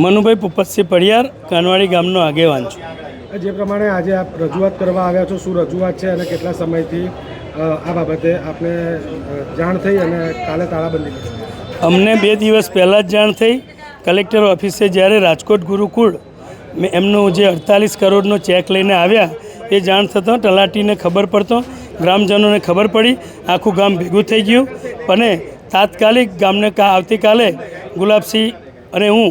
મનુભાઈ પુપતસિંહ પડિયાર, કાનવાડી ગામનો આગેવાન છું. જે પ્રમાણે આજે આપ રજૂઆત કરવા આવ્યા છો, શું રજૂઆત છે અને કેટલા સમયથી આ બાબતે આપને જાણ થઈ અને કાલે તાળાબંધી કરી? અમને 2 દિવસ પહેલાં જ જાણ થઈ. કલેક્ટર ઓફિસે જ્યારે રાજકોટ ગુરુકુળ એમનું જે 48 કરોડનો ચેક લઈને આવ્યા એ જાણ થતાં તલાટીને ખબર પડતો, ગ્રામજનોને ખબર પડી, આખું ગામ ભેગું થઈ ગયું અને તાત્કાલિક ગામને આવતીકાલે ગુલાબસિંહ અને હું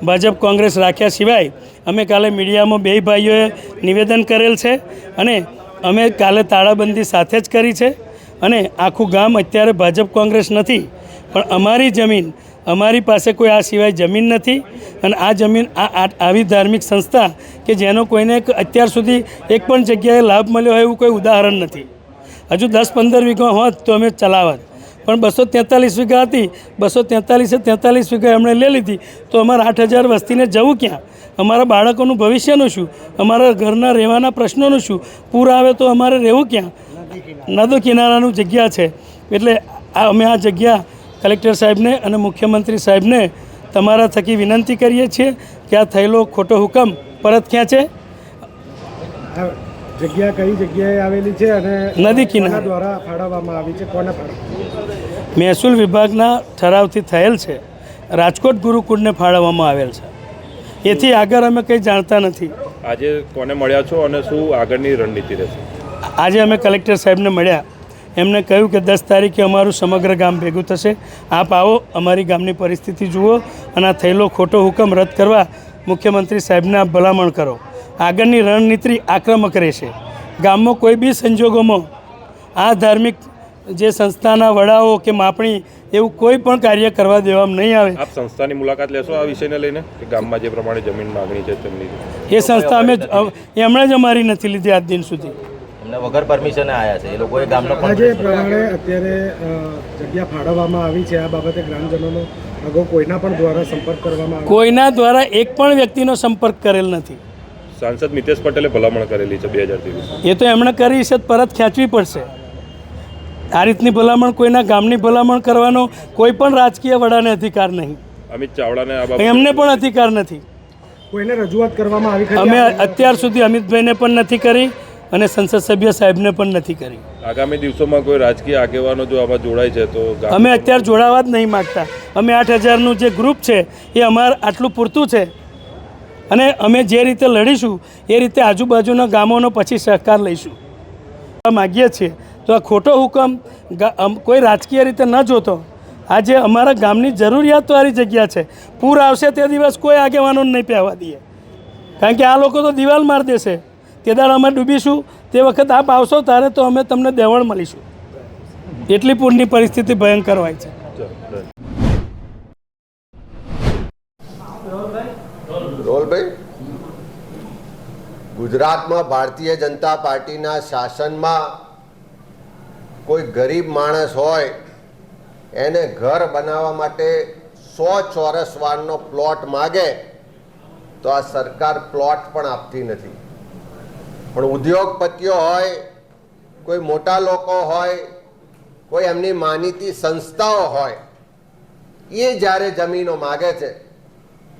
ભાજપ કોંગ્રેસ રાખ્યા સિવાય અમે કાલે મીડિયામાં 2 ભાઈઓએ નિવેદન કરેલ છે અને અમે કાલે તાળાબંધી સાથે જ કરી છે. અને આખું ગામ અત્યારે ભાજપ કોંગ્રેસ નથી, પણ અમારી જમીન, અમારી પાસે કોઈ આ સિવાય જમીન નથી અને આ જમીન આવી ધાર્મિક સંસ્થા કે જેનો કોઈને અત્યાર સુધી એક પણ જગ્યાએ લાભ મળ્યો હોય એવું કોઈ ઉદાહરણ નથી. હજુ 10-15 વીઘા હોત તો અમે ચલાવત, પણ 243 વીઘા હતી, 243 વીઘા એમણે લઈ લીધી તો અમારા 8000 વસ્તીને જવું ક્યાં? અમારા બાળકોનું ભવિષ્યનું શું? અમારા ઘરના રહેવાના પ્રશ્નોનું શું? પૂર આવે તો અમારે રહેવું ક્યાં? નદી કિનારાનું જગ્યા છે. એટલે અમે આ જગ્યા કલેક્ટર સાહેબને અને મુખ્યમંત્રી સાહેબને તમારા થકી વિનંતી કરીએ છીએ કે આ થયેલો ખોટો હુકમ પરત ખેંચે. જગ્યા કઈ જગ્યાએ આવેલી છે અને નદી કિનારા દ્વારા ફાળવવામાં આવી છે? કોને ફાળવવામાં? મહેસૂલ વિભાગના ઠરાવથી થયેલ છે. રાજકોટ ગુરુકુળને ફાળવવામાં આવેલ છે. એથી આગળ અમે કંઈ જાણતા નથી. આજે કોને મળ્યા છો અને શું આગળની રણનીતિ રહેશે? આજે અમે કલેક્ટર સાહેબને મળ્યા, એમને કહ્યું કે 10 તારીખે અમારું સમગ્ર ગામ ભેગું થશે, આપ આવો, અમારી ગામની પરિસ્થિતિ જુઓ અને આ થયેલો ખોટો હુકમ રદ કરવા મુખ્યમંત્રી સાહેબને આપ ભલામણ કરો. આગળની રણનીતિ આક્રમક રહેશે. ગામમાં કોઈ બી સંજોગોમાં આ ધાર્મિક જે સંસ્થાના વડાઓ કે માપણી એવું કોઈ પણ કાર્ય કરવા દેવામાં નહીં આવે. આપ સંસ્થાની મુલાકાત લેશો આ વિષયને લઈને કે ગામમાં જે પ્રમાણે જમીન માગણી છે તેમની? એ સંસ્થા એમણે જ અમારી નથી લીધી આજ દિન સુધી. એમને વગર પરમિશન આવ્યા છે એ લોકોએ ગામનો પણ. જે પ્રમાણે અત્યારે જગ્યા ફાળવવામાં આવી છે, આ બાબતે ગ્રામજનોનો અગાઉ કોઈના પણ દ્વારા સંપર્ક કરવામાં આવ્યો? કોઈના દ્વારા એક પણ વ્યક્તિનો સંપર્ક કરેલ નથી. સાંસદ મિતેશ પટેલે ભલામણ કરેલી છે 2023. એ તો એમણે કરી છે, પરત ખેંચવી પડશે. આ રીતની ભલામણ, કોઈના ગામની ભલામણ કરવાનો કોઈ પણ રાજકીય વડાને અધિકાર નહીં. અમિત ચાવડાને આ બાબતે એમને પણ અધિકાર નથી. કોઈને રજૂઆત કરવામાં આવી? અમે અત્યાર સુધી અમિતભાઈને પણ નથી કરી અને સંસદ સભ્ય સાહેબને પણ નથી કરી. આગામી દિવસોમાં કોઈ રાજકીય આગેવાનો જો આમાં જોડાય છે તો? અમે અત્યારે જોડાવા જ નહીં માગતા. અમે 8000નું જે ગ્રુપ છે એ અમારે આટલું પૂરતું છે અને અમે જે રીતે લડીશું એ રીતે આજુબાજુના ગામોનો પછી સહકાર લઈશું. માગીએ છીએ તો આ ખોટો હુકમ કોઈ રાજકીય રીતે ન જોતો. આજે અમારા ગામની જરૂરિયાતવાળી જગ્યા છે. પૂર આવશે તે દિવસ કોઈ આગેવાનોને નહીં પહેવા દઈએ, કારણ કે આ લોકો તો દિવાલ મારી દેશે. તે દાડ અમે ડૂબીશું, તે વખત આપ આવશો ત્યારે તો અમે તમને દેવળ મળીશું. એટલી પૂરની પરિસ્થિતિ ભયંકર હોય છે. રોલભાઈ, ગુજરાતમાં ભારતીય જનતા પાર્ટીના શાસનમાં કોઈ ગરીબ માણસ હોય એને ઘર બનાવવા માટે 100 ચોરસ વારનો પ્લોટ માગે તો આ સરકાર પ્લોટ પણ આપતી નથી. પણ ઉદ્યોગપતિઓ હોય, કોઈ મોટા લોકો હોય, કોઈ એમની માનીતી સંસ્થાઓ હોય, એ જ્યારે જમીનો માગે છે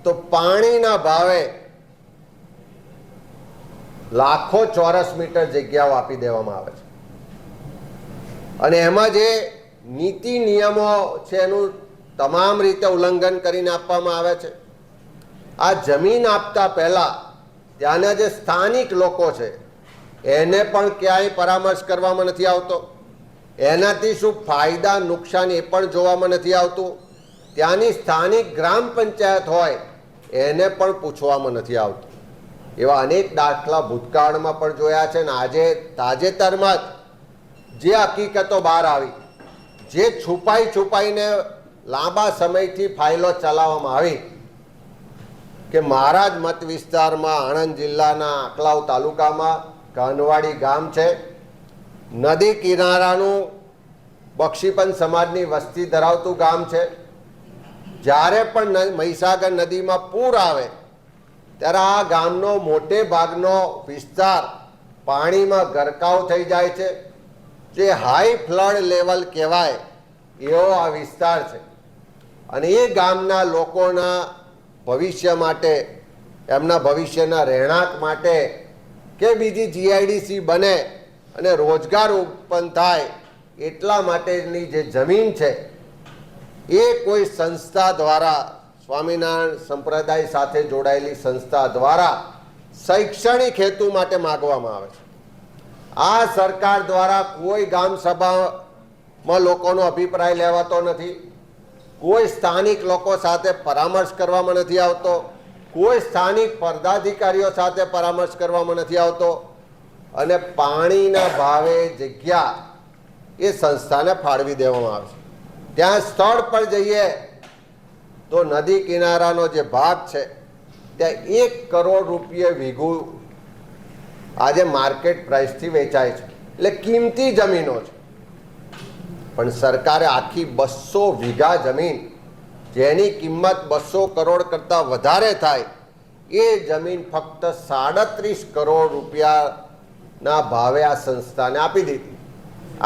તો પાણીના ભાવે લાખો ચોરસ મીટર જગ્યાઓ આપી દેવામાં આવે છે અને એમાં જે નીતિ નિયમો છે એનું તમામ રીતે ઉલ્લંઘન કરીને આપવામાં આવે છે. આ જમીન આપતા પહેલાં ત્યાંના જે સ્થાનિક લોકો છે એને પણ ક્યાંય પરામર્શ કરવામાં નથી આવતો. એનાથી શું ફાયદા નુકસાન એ પણ જોવામાં નથી આવતું. ત્યાંની સ્થાનિક ગ્રામ પંચાયત હોય એને પણ પૂછવામાં નથી આવતું. એવા અનેક દાખલા ભૂતકાળમાં પણ જોયા છે. ને આજે તાજેતરમાં જ જે હકીકતો બહાર આવી, જે છુપાઈને લાંબા સમયથી ફાઇલો ચલાવવામાં આવી કે મારા જ મત વિસ્તારમાં આણંદ જિલ્લાના આંકલાવ તાલુકામાં કાનવાડી ગામ છે, નદી કિનારાનું બક્ષીપંથ સમાજની વસ્તી ધરાવતું ગામ છે. જ્યારે પણ મહીસાગર નદીમાં પૂર આવે ત્યારે આ ગામનો મોટે ભાગનો વિસ્તાર પાણીમાં ગરકાવ થઈ જાય છે. જે હાઈ ફ્લડ લેવલ કહેવાય એવો આ વિસ્તાર છે. અને એ ગામના લોકોના ભવિષ્ય માટે, એમના ભવિષ્યના રહેણાંક માટે કે બીજી જીઆઈડીસી બને અને રોજગાર ઉત્પન્ન થાય એટલા માટેની જે જમીન છે એ કોઈ સંસ્થા દ્વારા, સ્વામિનારાયણ સંપ્રદાય સાથે જોડાયેલી સંસ્થા દ્વારા શૈક્ષણિક હેતુ માટે માગવામાં આવે છે. આ સરકાર દ્વારા કોઈ ગામ સભામાં લોકોનો અભિપ્રાય લેવાતો નથી, કોઈ સ્થાનિક લોકો સાથે પરામર્શ કરવામાં નથી આવતો, કોઈ સ્થાનિક પદાધિકારીઓ સાથે પરામર્શ કરવામાં નથી આવતો. અને પાણીના ભાવે જગ્યા એ સંસ્થાને ફાળવી દેવામાં આવે છે. ત્યાં સ્થળ પર જઈએ તો નદી કિનારાનો જે ભાગ છે ત્યાં 1 કરોડ રૂપિયા વીઘું આજે માર્કેટ પ્રાઇસથી વેચાય છે. એટલે કિંમતી જમીનો છે. પણ સરકારે આખી 200 વીઘા જમીન જેની કિંમત 200 કરોડ કરતાં વધારે થાય એ જમીન ફક્ત 37 કરોડ રૂપિયાના ભાવે આ સંસ્થાને આપી દીધી.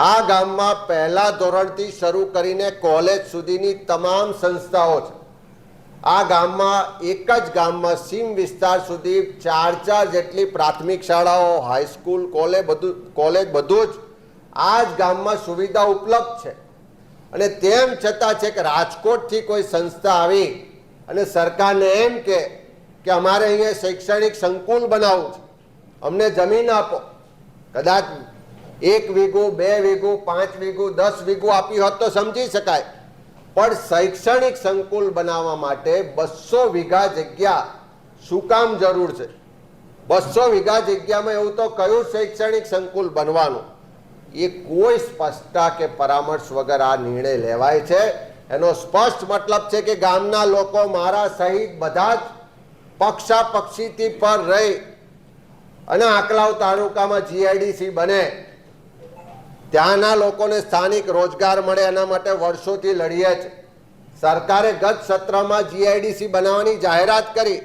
આ ગામમાં પહેલા ધોરણથી શરૂ કરીને કોલેજ સુધીની તમામ સંસ્થાઓ છે. આ ગામમાં એક જ ગામમાં સીમ વિસ્તાર સુધી 4 જેટલી પ્રાથમિક શાળાઓ, હાઈસ્કૂલ, કોલેજ બધું જ આ જ ગામમાં સુવિધા ઉપલબ્ધ છે. અને તેમ છતાં છે કે રાજકોટથી કોઈ સંસ્થા આવી અને સરકારને એમ કે અમારે અહીંયા શૈક્ષણિક સંકુલ બનાવવું છે, અમને જમીન આપો. કદાચ 1 વીઘું, 2 વીઘું, 5 વીઘું, 10 વીઘું આપી હોત તો સમજી શકાય. પણ શૈક્ષણિક સંકુલ બનાવવા માટે 200 વીઘા જગ્યા શું કામ જરૂર છે? 200 વીઘા જગ્યામાં એવું તો કયું શૈક્ષણિક સંકુલ બનવાનું? એ કોઈ સ્પષ્ટતા કે પરામર્શ વગર આ નિર્ણય લેવાય છે. એનો સ્પષ્ટ મતલબ છે કે ગામના લોકો, મારા સહિત બધા જ પક્ષાપક્ષીથી પર રહી અને આંકલાવ તાલુકામાં જીઆઈડીસી બને, ત્યાંના લોકોને સ્થાનિક રોજગાર મળે એના માટે વર્ષોથી લડીએ છે. સરકારે ગત સત્રમાં જીઆઈડીસી બનાવવાની જાહેરાત કરી.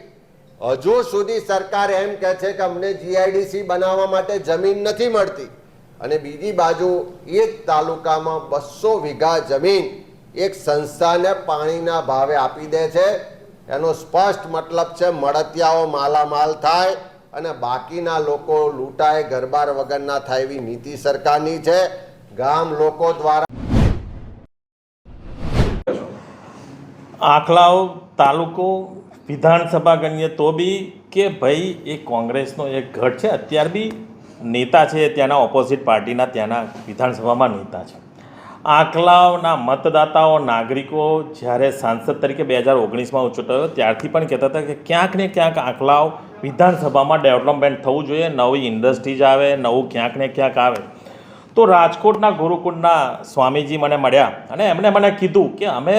હજુ સુધી સરકાર એમ કહે છે કે અમને જીઆઈડીસી બનાવવા માટે જમીન નથી મળતી. અને બીજી બાજુ એ જ તાલુકામાં 200 વીઘા જમીન એક સંસ્થાને પાણીના ભાવે આપી દે છે. એનો સ્પષ્ટ મતલબ છે મળતિયાઓ માલામાલ થાય અને બાકીના લોકો લૂંટાય, ઘરબાર વગરના થાય એવી નીતિ સરકારની છે. ગામ લોકો દ્વારા આંકલાવ તાલુકો વિધાનસભા ગણીએ તો બી કે ભાઈ એ કોંગ્રેસનો એક ગઢ છે. અત્યાર બી નેતા છે ત્યાંના ઓપોઝિટ પાર્ટીના, ત્યાંના વિધાનસભામાં નેતા છે. આંકલાવના મતદાતાઓ, નાગરિકો જ્યારે સાંસદ તરીકે 2019માં ચૂંટાયો ત્યારથી પણ કહેતા હતા કે ક્યાંક ને ક્યાંક આંકલાવ વિધાનસભામાં ડેવલપમેન્ટ થવું જોઈએ, નવી ઇન્ડસ્ટ્રીઝ આવે, નવું ક્યાંક ને ક્યાંક આવે. તો રાજકોટના ગુરુકુળના સ્વામીજી મને મળ્યા અને એમણે મને કીધું કે અમે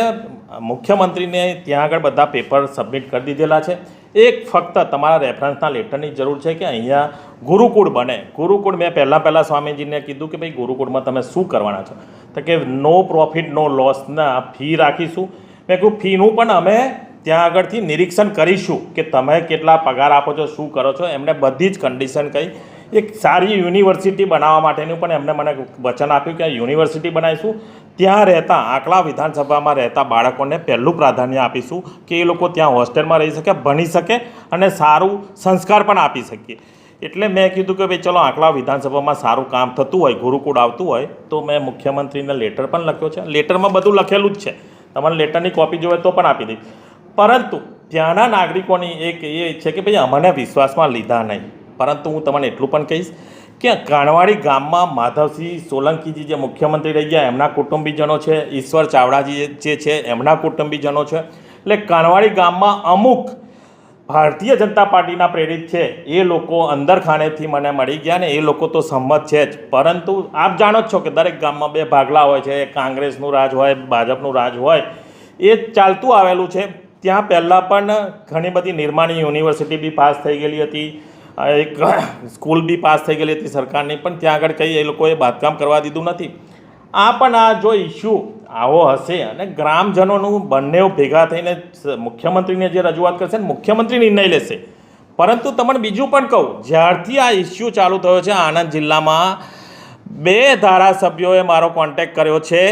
મુખ્યમંત્રીને ત્યાં આગળ બધા પેપર સબમિટ કરી દીધેલા છે, એક ફક્ત તમારા રેફરન્સના લેટરની જરૂર છે કે અહીંયા ગુરુકુળ બને. ગુરુકુળ મેં પહેલાં સ્વામીજીને કીધું કે ભાઈ ગુરુકુળમાં તમે શું કરવાના છો? તો કે નો પ્રોફિટ નો લોસના ફી રાખીશું. મેં કહ્યું ફીનું પણ અમે ત્યાં આગળથી નિરીક્ષણ કરીશું કે તમે કેટલા પગાર આપો છો, શું કરો છો. એમણે બધી જ કન્ડિશન કહી. એક સારી યુનિવર્સિટી બનાવવા માટેનું પણ એમને મને વચન આપ્યું કે યુનિવર્સિટી બનાવીશું. ત્યાં રહેતા આંકલાવ વિધાનસભામાં રહેતા બાળકોને પહેલું પ્રાધાન્ય આપીશું કે એ લોકો ત્યાં હોસ્ટેલમાં રહી શકે, ભણી શકે અને સારું સંસ્કાર પણ આપી શકીએ. એટલે મેં કીધું કે ભાઈ ચલો આંકલા વિધાનસભામાં સારું કામ થતું હોય, ગુરુકુળ આવતું હોય, તો મેં મુખ્યમંત્રીને લેટર પણ લખ્યો છે. લેટરમાં બધું લખેલું જ છે, તમારે લેટરની કોપી જોઈએ તો પણ આપી દઈશ. પરંતુ ત્યાંના નાગરિકોની એક એ છે કે ભાઈ અમને વિશ્વાસમાં લીધા નહીં. પરંતુ હું તમને એટલું પણ કહીશ કે કાણવાડી ગામમાં માધવસિંહ સોલંકીજી જે મુખ્યમંત્રી રહી ગયા એમના કુટુંબીજનો છે, ઈશ્વર ચાવડાજી જે છે એમના કુટુંબીજનો છે. એટલે કાણવાડી ગામમાં અમુક ભારતીય જનતા પાર્ટીના પ્રેરિત છે એ લોકો અંદર ખાનેથી મને મળી ગયા ને એ લોકો તો સંમત છે જ. પરંતુ આપ જાણો જ છો કે દરેક ગામમાં બે ભાગલા હોય છે, કોંગ્રેસનું રાજ હોય, ભાજપનું રાજ હોય, એ ચાલતું આવેલું છે. ત્યાં પહેલાં પણ ઘણી બધી નિર્માણી યુનિવર્સિટી બી પાસ થઈ ગયેલી હતી, એક સ્કૂલ બી પાસ થઈ ગયેલી હતી સરકારની, પણ ત્યાં આગળ કંઈ એ લોકોએ બાંધકામ કરવા દીધું નથી. આ પણ આ જો ઇસ્યુ આવો હશે અને ગ્રામજનોનું બંને ભેગા થઈને મુખ્યમંત્રીને જે રજૂઆત કરશે ને મુખ્યમંત્રી નિર્ણય લેશે. પરંતુ તમને બીજું પણ કહું, જ્યારથી આ ઇસ્યુ ચાલુ થયો છે આણંદ જિલ્લામાં 2 ધારાસભ્યોએ મારો કોન્ટેક્ટ કર્યો છે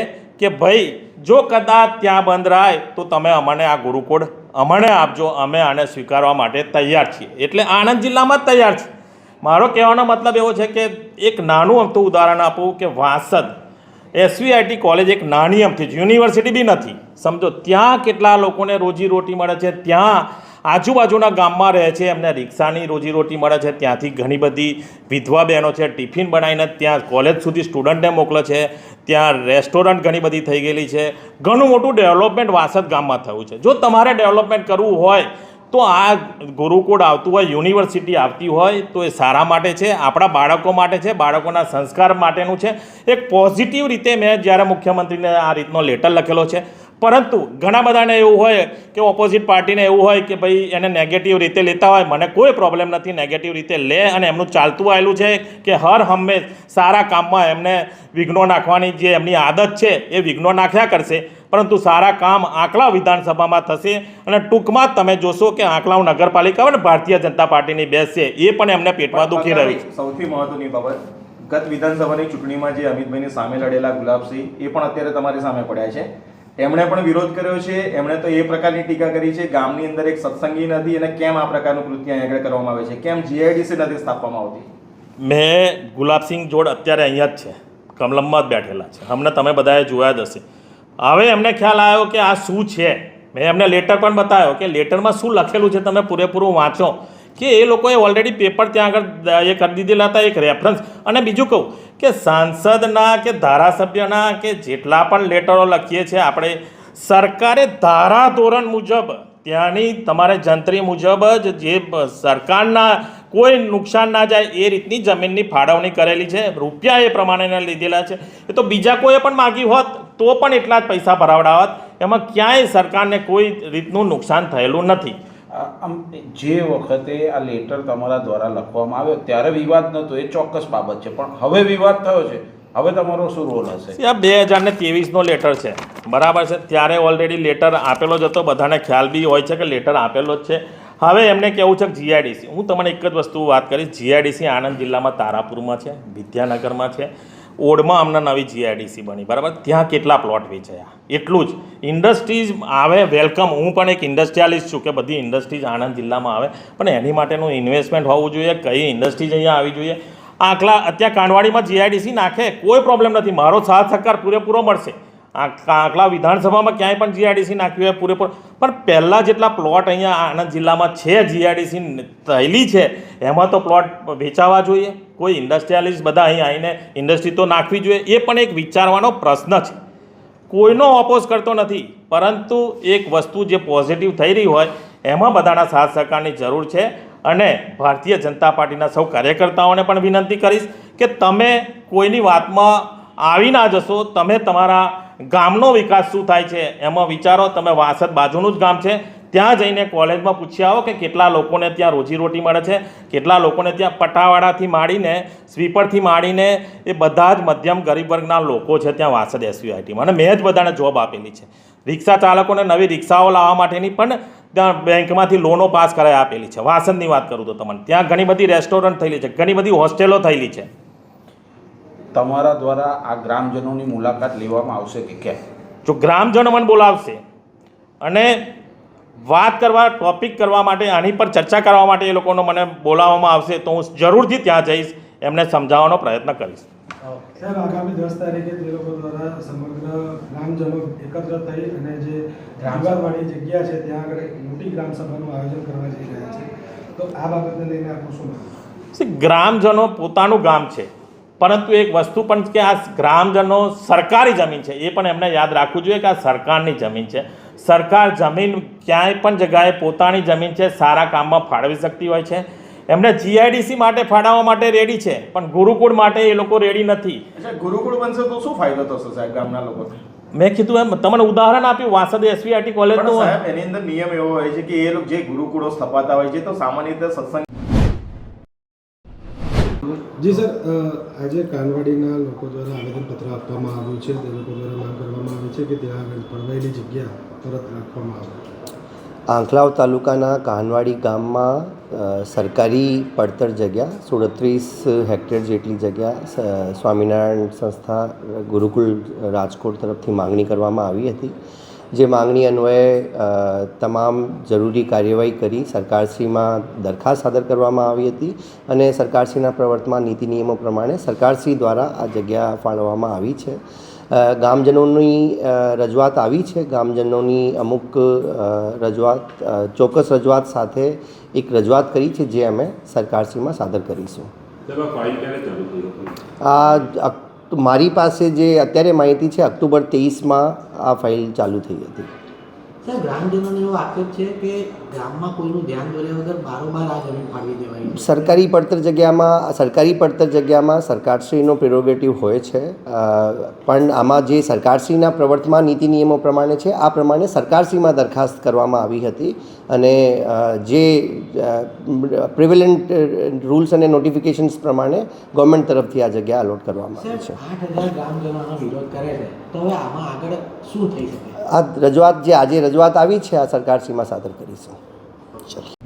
કે ભાઈ જો કદાચ ત્યાં બંધ રહે તો તમે અમને આ ગુરુકુળ અમને આપજો, અમે આને સ્વીકારવા માટે તૈયાર છીએ. એટલે આણંદ જિલ્લામાં જ તૈયાર છે. મારો કહેવાનો મતલબ એવો છે કે એક નાનું અમથું ઉદાહરણ આપું કે વાસદ SVIT કોલેજ એક નાની અમથી જ યુનિવર્સિટી બી નથી, સમજો ત્યાં કેટલા લોકોને રોજીરોટી મળે છે. ત્યાં આજુબાજુના ગામમાં રહે છે એમને રિક્ષાની રોજીરોટી મળે છે. ત્યાંથી ઘણી બધી વિધવા બહેનો છે ટિફિન બનાવીને ત્યાં કોલેજ સુધી સ્ટુડન્ટને મોકલે છે. ત્યાં રેસ્ટોરન્ટ ઘણી બધી થઈ ગયેલી છે. ઘણું મોટું ડેવલપમેન્ટ વાસદ ગામમાં થયું છે. જો તમારે ડેવલપમેન્ટ કરવું હોય તો આ ગુરુકુળ આવતું હોય, યુનિવર્સિટી આવતી હોય તો એ સારા માટે છે, આપણા બાળકો માટે છે, બાળકોના સંસ્કાર માટેનું છે. એક પોઝિટિવ રીતે મેં જ્યારે મુખ્યમંત્રીને આ રીતનો લેટર લખેલો છે. પરંતુ ઘણા બધાને એવું હોય કે ઓપોઝિટ પાર્ટીને એવું હોય કે ભાઈ એને નેગેટિવ રીતે લેતા હોય. મને કોઈ પ્રોબ્લેમ નથી, નેગેટિવ રીતે લે અને એમનું ચાલતું આવેલું છે કે હર હંમેશ સારા કામમાં એમને વિઘ્નો નાખવાની જે એમની આદત છે એ વિઘ્નો નાખ્યા કરશે. પરંતુ સારા કામ આંકલા વિધાનસભામાં થશે અને ટૂંકમાં જ તમે જોશો કે આંકલાવ નગરપાલિકા અને ભારતીય જનતા પાર્ટીની બેસશે એ પણ એમને પેટમાં દુખી રહ્યું છે. સૌથી મહત્વની બાબત, ગત વિધાનસભાની ચૂંટણીમાં જે અમિતભાઈની સામે લડેલા ગુલાબસિંહ એ પણ અત્યારે તમારી સામે પડ્યા છે. એમણે પણ વિરોધ કર્યો છે. એમણે તો એ પ્રકારની ટીકા કરી છે ગામની અંદર એક સત્સંગી નથી અને કેમ આ પ્રકારનું કૃત્ય અહીં આગળ કરવામાં આવે છે, કેમ GIDC નથી સ્થાપવામાં આવતી. મેં ગુલાબસિંહ જોડ અત્યારે અહીંયા જ છે, કમલમમાં જ બેઠેલા છે. અમને તમે બધાએ જોયા જ હશે. હવે એમને ખ્યાલ આવ્યો કે આ શું છે. મેં એમને લેટર પણ બતાવ્યો કે લેટરમાં શું લખેલું છે તમે પૂરેપૂરું વાંચો. કે એ લોકોએ ઓલરેડી પેપર ત્યાં આગળ એ કરી દીધેલા હતા, એક રેફરન્સ. અને બીજું કહું કે સાંસદના કે ધારાસભ્યના કે જેટલા પણ લેટરો લખીએ છીએ આપણે, સરકારે ધારા ધોરણ મુજબ ત્યાંની તમારે જંત્રી મુજબ જ જે સરકારના કોઈ નુકસાન ના જાય એ રીતની જમીનની ફાળવણી કરેલી છે. રૂપિયા એ પ્રમાણેના લીધેલા છે. એ તો બીજા કોઈએ પણ માગી હોત તો પણ એટલા જ પૈસા ભરાવડાવત. એમાં ક્યાંય સરકારને કોઈ રીતનું નુકસાન થયેલું નથી. જે વખતે આ લેટર તમારા દ્વારા લખવામાં આવ્યો ત્યારે વિવાદ નહોતો, એ ચોક્કસ બાબત છે, પણ હવે વિવાદ થયો છે. હવે તમારો શું રોલ હશે? આ 2023નો લેટર છે, બરાબર છે. ત્યારે ઓલરેડી લેટર આપેલો જ હતો, બધાને ખ્યાલ બી હોય છે કે લેટર આપેલો જ છે. હવે એમને કહેવું છે કે GIDC, હું તમને એક જ વસ્તુ વાત કરીશ. GIDC આણંદ જિલ્લામાં તારાપુરમાં છે, વિદ્યાનગરમાં છે, ઓડમાં અમને નવી GIDC બની, બરાબર. ત્યાં કેટલા પ્લોટ વેચાયા એટલું જ. ઇન્ડસ્ટ્રીઝ આવે વેલકમ. હું પણ એક ઇન્ડસ્ટ્રીયાલિસ્ટ છું કે બધી ઇન્ડસ્ટ્રીઝ આણંદ જિલ્લામાં આવે, પણ એની માટેનું ઇન્વેસ્ટમેન્ટ હોવું જોઈએ. કઈ ઇન્ડસ્ટ્રીઝ અહીંયા આવી જોઈએ. આંકલા અત્યારે કાંડવાડીમાં GIDC નાખે કોઈ પ્રોબ્લેમ નથી, મારો સાથ સહકાર પૂરેપૂરો મળશે. આંકલા વિધાનસભામાં ક્યાંય પણ GIDC નાખ્યું હોય પૂરેપૂરો. પણ પહેલાં જેટલા પ્લોટ અહીંયા આણંદ જિલ્લામાં છે GIDC થયેલી છે એમાં તો પ્લોટ વેચાવા જોઈએ. કોઈ ઇન્ડસ્ટ્રીયાલિસ્ટ બધા અહીં આવીને ઇન્ડસ્ટ્રી તો નાખવી જોઈએ. એ પણ એક વિચારવાનો પ્રશ્ન છે. કોઈનો ઓપોઝ કરતો નથી, પરંતુ એક વસ્તુ જે પોઝિટિવ થઈ રહી હોય એમાં બધાના સાથ સહકારની જરૂર છે. અને ભારતીય જનતા પાર્ટીના સૌ કાર્યકર્તાઓને પણ વિનંતી કરીશ કે તમે કોઈની વાતમાં આવી ના જશો. તમે તમારા ગામનો વિકાસ શું થાય છે એમાં વિચારો. તમે વાસદ બાજુનું જ ગામ છે, ત્યાં જઈને કોલેજમાં પૂછી આવો કે કેટલા લોકોને ત્યાં રોજીરોટી મળે છે, કેટલા લોકોને ત્યાં પટાવાળાથી માંડીને સ્વીપરથી માંડીને એ બધા જ મધ્યમ ગરીબ વર્ગના લોકો છે ત્યાં વાસદ SVITમાં. અને મેં જ બધાને જોબ આપેલી છે. રિક્ષા ચાલકોને નવી રિક્ષાઓ લાવવા માટેની પણ ત્યાં બેંકમાંથી લોનો પાસ કરાવી આપેલી છે. વાસદની વાત કરું તો તમને ત્યાં ઘણી બધી રેસ્ટોરન્ટ થયેલી છે, ઘણી બધી હોસ્ટેલો થયેલી છે. તમારા દ્વારા આ ગ્રામજનોની મુલાકાત લેવામાં આવશે કે કેમ? જો ગ્રામજનો મને બોલાવશે અને વાત કરવા ટોપિક કરવા માટે આની પર ચર્ચા કરવા માટે એ લોકોનો મને બોલાવવામાં આવશે તો હું જરૂરથી ત્યાં જઈશ, એમને સમજાવવાનો પ્રયત્ન કરીશ. સાહેબ, આગામી 10 તારીખે તે લોકો દ્વારા સમગ્ર ગ્રામજનો એકત્ર થઈ અને જે વિવાદવાળી જગ્યા છે ત્યાં આગળ એક મોટી ગ્રામસભાનું આયોજન કરવા જઈ રહ્યા છે, તો આ બાબતને લઈને આપનું શું માનવું? ગ્રામજનો પોતાનું ગામ છે, પરંતુ એક વસ્તુ પણ કે આ ગ્રામજનો સરકારી જમીન છે એ પણ એમને યાદ રાખવું જોઈએ કે આ સરકારની જમીન છે. સરકાર જમીન ક્યાંય પણ જગ્યાએ પોતાની જમીન છે સારા કામમાં ફાળવી શકતી હોય છે. એમને જીઆઈડીસી માટે ફાળવવા માટે રેડી છે, પણ ગુરુકુળ માટે એ લોકો રેડી નથી. અચ્છા, ગુરુકુળ બનશે તો શું ફાયદો થશે સાહેબ ગામના લોકોને? મેં કીધું એમ તમને ઉદાહરણ આપ્યું વાસદ એસવીઆઈટી પણ કોલેજનું. સાહેબ એની અંદર નિયમ એવો હોય છે કે એ લોકો જે ગુરુકુળો સ્થપાતા હોય છે તો સામાન્ય રીતે સત્સંગ. જી સર, આજે કાનવાડીના લોકો દ્વારા આવેદનપત્ર આપવામાં આવ્યું છે. તે લોકો દ્વારા માંગ કરવામાં આવી છે કે ત્યાં આગળ ફળવાયેલી જગ્યા પરત રાખવામાં આવે. આંકલાવ તાલુકાના કાનવાડી ગામમાં સરકારી પડતર જગ્યા 37 હેક્ટર જેટલી જગ્યા સ્વામિનારાયણ સંસ્થા ગુરુકુળ રાજકોટ તરફથી માંગણી કરવામાં આવી હતી. જે માંગણી અન્વયે તમામ જરૂરી કાર્યવાહી કરી સરકારશ્રીમાં દરખાસ્ત સાદર કરવામાં આવી હતી અને સરકારશ્રીના પ્રવર્તમાન નીતિ નિયમો પ્રમાણે સરકારશ્રી દ્વારા આ જગ્યા ફાળવવામાં આવી છે. ગામજનોની રજૂઆત આવી છે. ગામજનોની અમુક રજૂઆત ચોક્કસ રજૂઆત સાથે એક રજૂઆત કરી છે જે અમે સરકારશ્રીમાં સાદર કરીશું. આ મારી પાસે જે અત્યારે માહિતી છે ઓક્ટોબર 23માં આ ફાઇલ ચાલુ થઈ હતી. સાહેબ, ગ્રામજનોનો એવો આક્ષેપ છે કે ગામમાં કોઈનું ધ્યાન દોર્યા વગર બારોબાર આ જમીન ફાળવી દેવાય. સરકારી પડતર જગ્યામાં સરકારશ્રીનો પ્રેરોગેટિવ હોય છે, પણ આમાં જે સરકારશ્રીના પ્રવર્તમાન નીતિ નિયમો પ્રમાણે છે આ પ્રમાણે સરકારશ્રીમાં દરખાસ્ત કરવામાં આવી હતી અને જે પ્રિવેલન્ટ રૂલ્સ અને નોટિફિકેશન્સ પ્રમાણે ગવર્મેન્ટ તરફથી આ જગ્યા અલોટ કરવામાં આવી છે. 8,000 ગ્રામજનોનો વિરોધ કરે છે, તો હવે આમાં આગળ શું થઈ શકે? આ રજૂઆત જે આજે રજૂઆત આવી છે આ સરકારશ્રીમાં સાદર કરીશું. ચાલો.